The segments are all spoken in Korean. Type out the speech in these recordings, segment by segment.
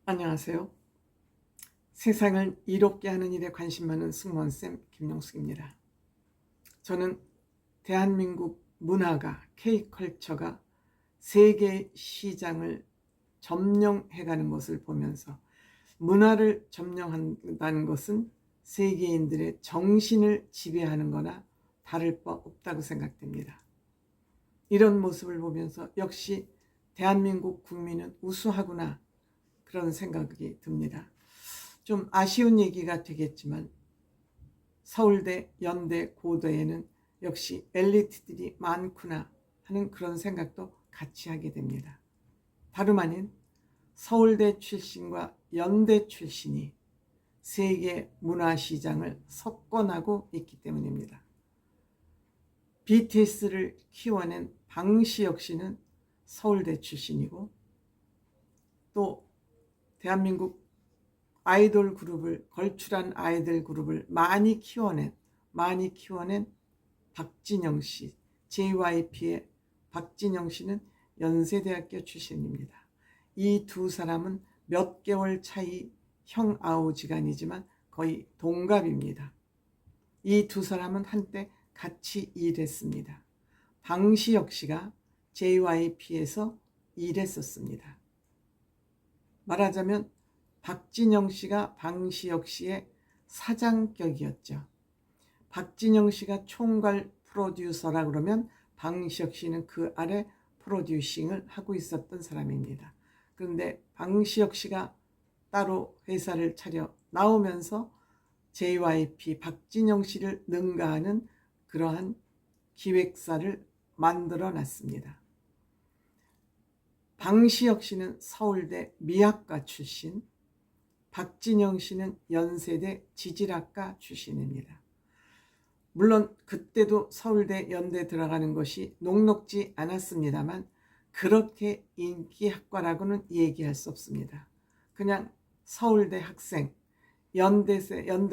안녕하세요. 세상을 이롭게 하는 일에 관심 많은 승무원쌤 김용숙입니다. 저는 대한민국 문화가, K컬처가 세계 시장을 점령해가는 것을 보면서 문화를 점령한다는 것은 세계인들의 정신을 지배하는 거나 다를 바 없다고 생각됩니다. 이런 모습을 보면서 역시 대한민국 국민은 우수하구나, 그런 생각이 듭니다. 좀 아쉬운 얘기가 되겠지만 서울대, 연대, 고대에는 역시 엘리트들이 많구나 하는 그런 생각도 같이 하게 됩니다. 다름 아닌 서울대 출신과 연대 출신이 세계 문화시장을 석권하고 있기 때문입니다. BTS를 키워낸 방시혁 씨는 서울대 출신이고, 또 대한민국 아이돌 그룹을, 걸출한 아이돌 그룹을 많이 키워낸 박진영 씨, JYP의 박진영 씨는 연세대학교 출신입니다. 이 두 사람은 몇 개월 차이 형 아우지간이지만 거의 동갑입니다. 이 두 사람은 한때 같이 일했습니다. 방시혁 씨가 JYP에서 일했었습니다. 말하자면 박진영 씨가 방시혁 씨의 사장격이었죠. 박진영 씨가 총괄 프로듀서라 그러면 방시혁 씨는 그 아래 프로듀싱을 하고 있었던 사람입니다. 그런데 방시혁 씨가 따로 회사를 차려 나오면서 JYP 박진영 씨를 능가하는 그러한 기획사를 만들어 놨습니다. 방시혁 씨는 서울대 미학과 출신, 박진영 씨는 연세대 지질학과 출신입니다. 물론 그때도 서울대, 연대 들어가는 것이 녹록지 않았습니다만 그렇게 인기학과라고는 얘기할 수 없습니다. 그냥 서울대 학생, 연대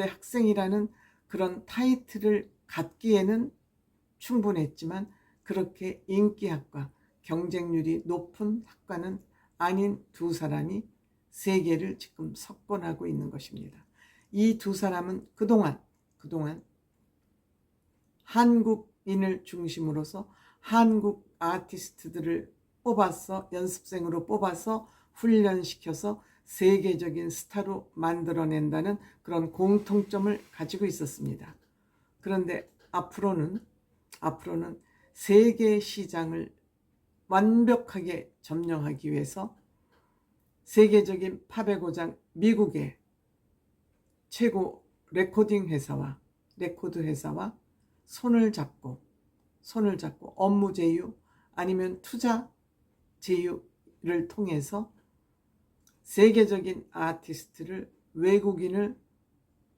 학생이라는 그런 타이틀을 갖기에는 충분했지만 그렇게 인기학과, 경쟁률이 높은 학과는 아닌 두 사람이 세계를 지금 석권하고 있는 것입니다. 이 두 사람은 그동안 한국인을 중심으로서 한국 아티스트들을 뽑아서, 연습생으로 뽑아서 훈련시켜서 세계적인 스타로 만들어낸다는 그런 공통점을 가지고 있었습니다. 그런데 앞으로는 세계 시장을 완벽하게 점령하기 위해서 세계적인 팝의 고장 미국의 최고 레코드 회사와 손을 잡고 업무 제휴 아니면 투자 제휴를 통해서 세계적인 아티스트를, 외국인을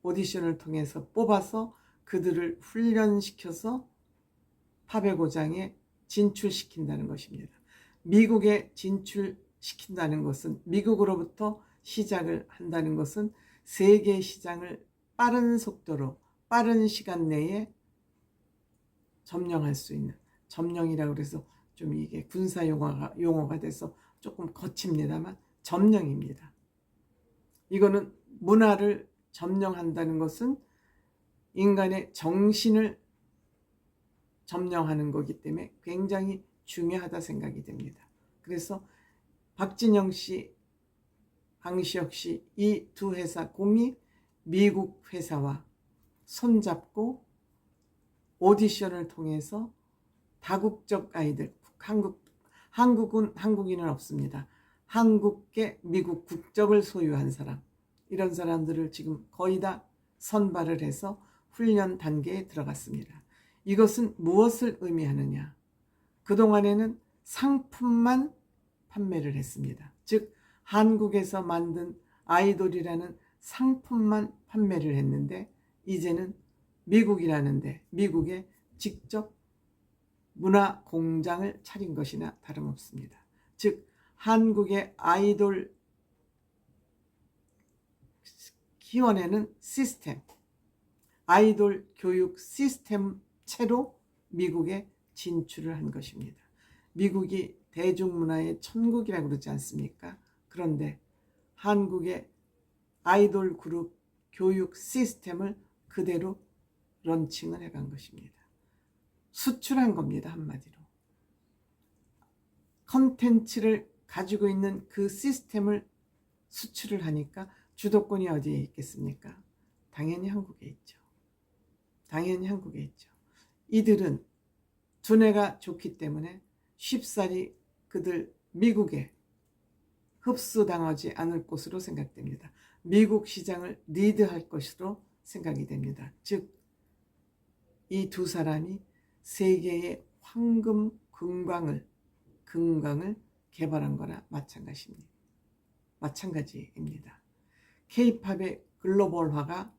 오디션을 통해서 뽑아서 그들을 훈련시켜서 팝의 고장에 진출시킨다는 것입니다. 미국에 진출시킨다는 것은, 미국으로부터 시작을 한다는 것은 세계 시장을 빠른 속도로, 빠른 시간 내에 점령할 수 있는, 점령이라고 해서 좀 이게 군사 용어가 돼서 조금 거칩니다만 점령입니다. 이거는 문화를 점령한다는 것은 인간의 정신을 점령하는 거기 때문에 굉장히 중요하다 생각이 됩니다. 그래서 박진영 씨, 방시혁 씨, 이 두 회사 공이 미국 회사와 손잡고 오디션을 통해서 다국적 아이들, 한국인은 없습니다. 한국계 미국 국적을 소유한 사람, 이런 사람들을 지금 거의 다 선발을 해서 훈련 단계에 들어갔습니다. 이것은 무엇을 의미하느냐? 그동안에는 상품만 판매를 했습니다. 즉 한국에서 만든 아이돌이라는 상품만 판매를 했는데, 이제는 미국에 직접 문화 공장을 차린 것이나 다름없습니다. 즉 한국의 아이돌 키워내는 시스템, 아이돌 교육 시스템 채로 미국에 진출을 한 것입니다. 미국이 대중문화의 천국이라고 그러지 않습니까? 그런데 한국의 아이돌 그룹 교육 시스템을 그대로 런칭을 해간 것입니다. 수출한 겁니다. 한마디로. 컨텐츠를 가지고 있는 그 시스템을 수출을 하니까 주도권이 어디에 있겠습니까? 당연히 한국에 있죠. 당연히 한국에 있죠. 이들은 두뇌가 좋기 때문에 쉽사리 그들 미국에 흡수당하지 않을 것으로 생각됩니다. 미국 시장을 리드할 것으로 생각이 됩니다. 즉, 이 두 사람이 세계의 황금 금광을 개발한 거나 마찬가지입니다. K-팝의 글로벌화가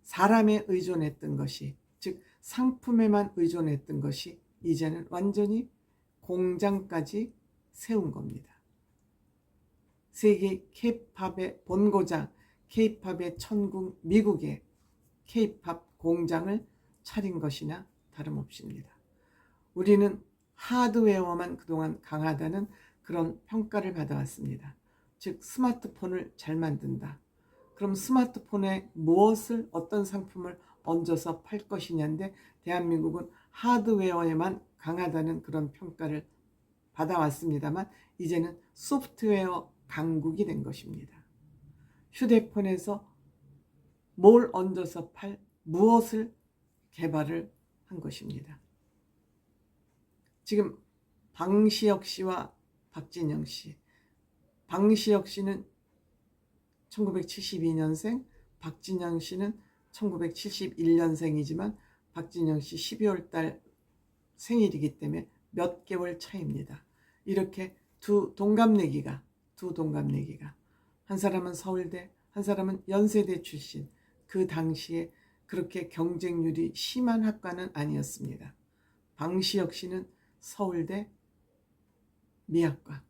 사람에 의존했던 것이, 즉 상품에만 의존했던 것이 이제는 완전히 공장까지 세운 겁니다. 세계 K-팝의 본고장, K-팝의 천국 미국의 K-팝 공장을 차린 것이나 다름없습니다. 우리는 하드웨어만 그동안 강하다는 그런 평가를 받아왔습니다. 즉 스마트폰을 잘 만든다. 그럼 스마트폰에 무엇을, 어떤 상품을 얹어서 팔 것이냐인데 대한민국은 하드웨어에만 강하다는 그런 평가를 받아왔습니다만 이제는 소프트웨어 강국이 된 것입니다. 휴대폰에서 뭘 얹어서 무엇을 개발을 한 것입니다. 지금 방시혁 씨와 박진영 씨, 방시혁 씨는 1972년생, 박진영 씨는 1971년생이지만 박진영 씨 12월 달 생일이기 때문에 몇 개월 차이입니다. 이렇게 두 동갑내기가 한 사람은 서울대, 한 사람은 연세대 출신, 그 당시에 그렇게 경쟁률이 심한 학과는 아니었습니다. 방시혁 씨는 서울대 미학과가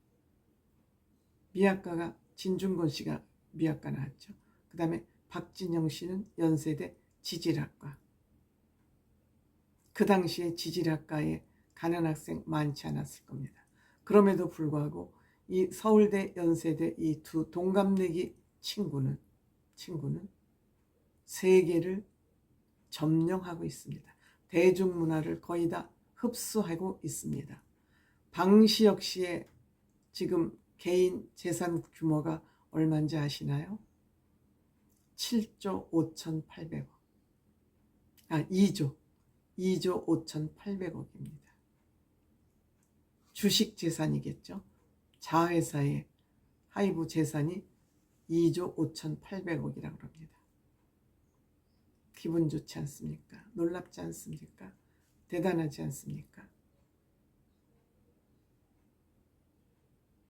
진중권 씨가 미학과 나왔죠. 그 다음에 박진영 씨는 연세대 지질학과. 그 당시에 지질학과에 가는 학생 많지 않았을 겁니다. 그럼에도 불구하고 이 서울대, 연세대 이 두 동갑내기 친구는 세계를 점령하고 있습니다. 대중문화를 거의 다 흡수하고 있습니다. 방시혁 씨의 지금 개인 재산 규모가 얼마인지 아시나요? 7조 5,800억. 2조 5,800억입니다. 주식 재산이겠죠. 자회사의 하이브 재산이 2조 5,800억이라고 합니다. 기분 좋지 않습니까? 놀랍지 않습니까? 대단하지 않습니까?